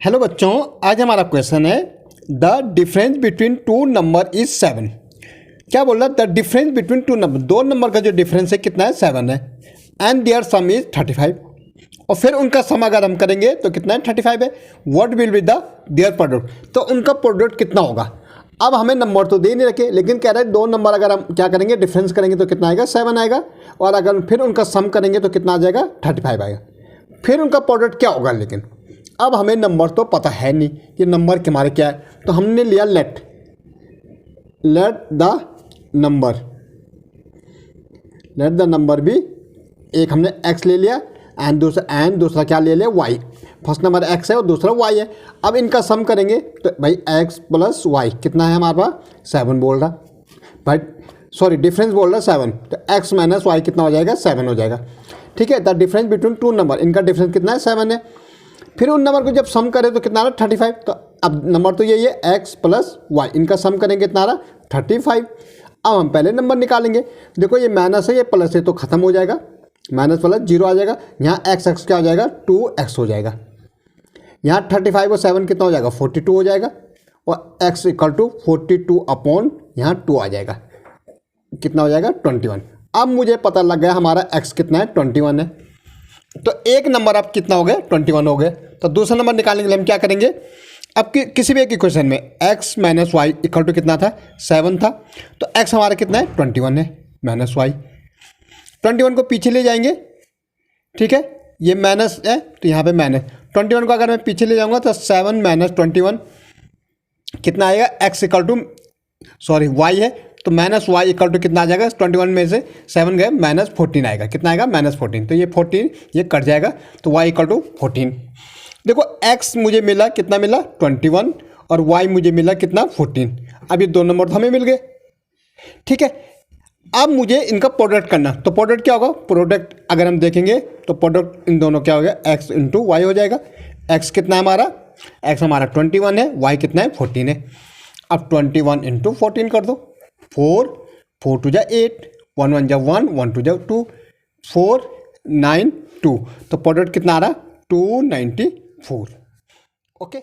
Hello बच्चों, आज हमारा क्वेश्चन है the difference between two number is 7। क्या बोल रहा है? The difference between two number, दो नंबर का जो डिफरेंस है कितना है? 7 है। And their sum is 35। और फिर उनका सम अगर हम करेंगे तो कितना है? 35 है। What will be the their product, तो उनका प्रोडक्ट कितना होगा? अब हमें नंबर तो दे नहीं रखे, लेकिन कह रहे हैं दो नंबर अगर हम क्या करेंगे, डिफरेंस करेंगे तो कितना आएगा? 7 आएगा। और अगर फिर उनका सम करेंगे तो कितना आ जाएगा? 35 आएगा। फिर उनका प्रोडक्ट क्या होगा? लेकिन अब हमें नंबर तो पता है नहीं कि नंबर के हमारे क्या है, तो हमने लिया लेट द नंबर भी, एक हमने x ले लिया एंड दूसरा क्या ले लिया? y। फर्स्ट नंबर x है और दूसरा y है। अब इनका सम करेंगे तो भाई x प्लस y कितना है हमारे पास? 7 बोल रहा भाई, सॉरी डिफरेंस बोल रहा 7, तो x माइनस वाई कितना हो जाएगा? 7 हो जाएगा। ठीक है, the difference between two number, इनका डिफरेंस कितना है? 7 है। फिर उन नंबर को जब सम करें तो कितना आ रहा? 35। तो अब नंबर तो यही है x प्लस वाई, इनका सम करेंगे कितना आ रहा? 35। अब हम पहले नंबर निकालेंगे। देखो ये माइनस है, ये प्लस है, तो खत्म हो जाएगा, माइनस प्लस 0 आ जाएगा। यहाँ x क्या हो जाएगा? 2x हो जाएगा। यहाँ 35 और 7 कितना हो जाएगा? 42 हो जाएगा। और x इक्वल टू 42 अपॉन यहाँ 2 आ जाएगा, कितना हो जाएगा? 21। अब मुझे पता लग गया हमारा x कितना है? 21 है। तो एक नंबर अब कितना हो गया? 21 हो गए। तो दूसरा नंबर निकालने के लिए हम क्या करेंगे? अब किसी भी एक इक्वेशन में x minus y equal to कितना था? 7 था। तो x हमारा कितना है? 21 है माइनस वाई। 21 को पीछे ले जाएंगे, ठीक है, ये माइनस है तो यहाँ पे माइनस 21 को अगर मैं पीछे ले जाऊँगा तो 7 माइनस 21 कितना आएगा? x equal to, sorry y है तो माइनस वाई इक्वल टू कितना आ जाएगा? 21 में से 7 गए, माइनस 14 आएगा। कितना आएगा? माइनस 14। तो ये 14 ये कट जाएगा, तो y इक्वल टू 14। देखो x मुझे मिला कितना? मिला 21, और y मुझे मिला कितना? 14। अब ये दो नंबर तो हमें मिल गए, ठीक है। अब मुझे इनका प्रोडक्ट करना, तो प्रोडक्ट क्या होगा? प्रोडक्ट अगर हम देखेंगे तो प्रोडक्ट इन दोनों क्या हो गया? x इंटू वाई हो जाएगा। x कितना है हमारा? x हमारा 21 है, y कितना है? 14 है। अब 21 इंटू 14 कर दो, 4 टू जा 8, 1 1 जा 1, 1 2 जा 2, 4 9 2, तो प्रोडक्ट कितना आ रहा? 294। ओके।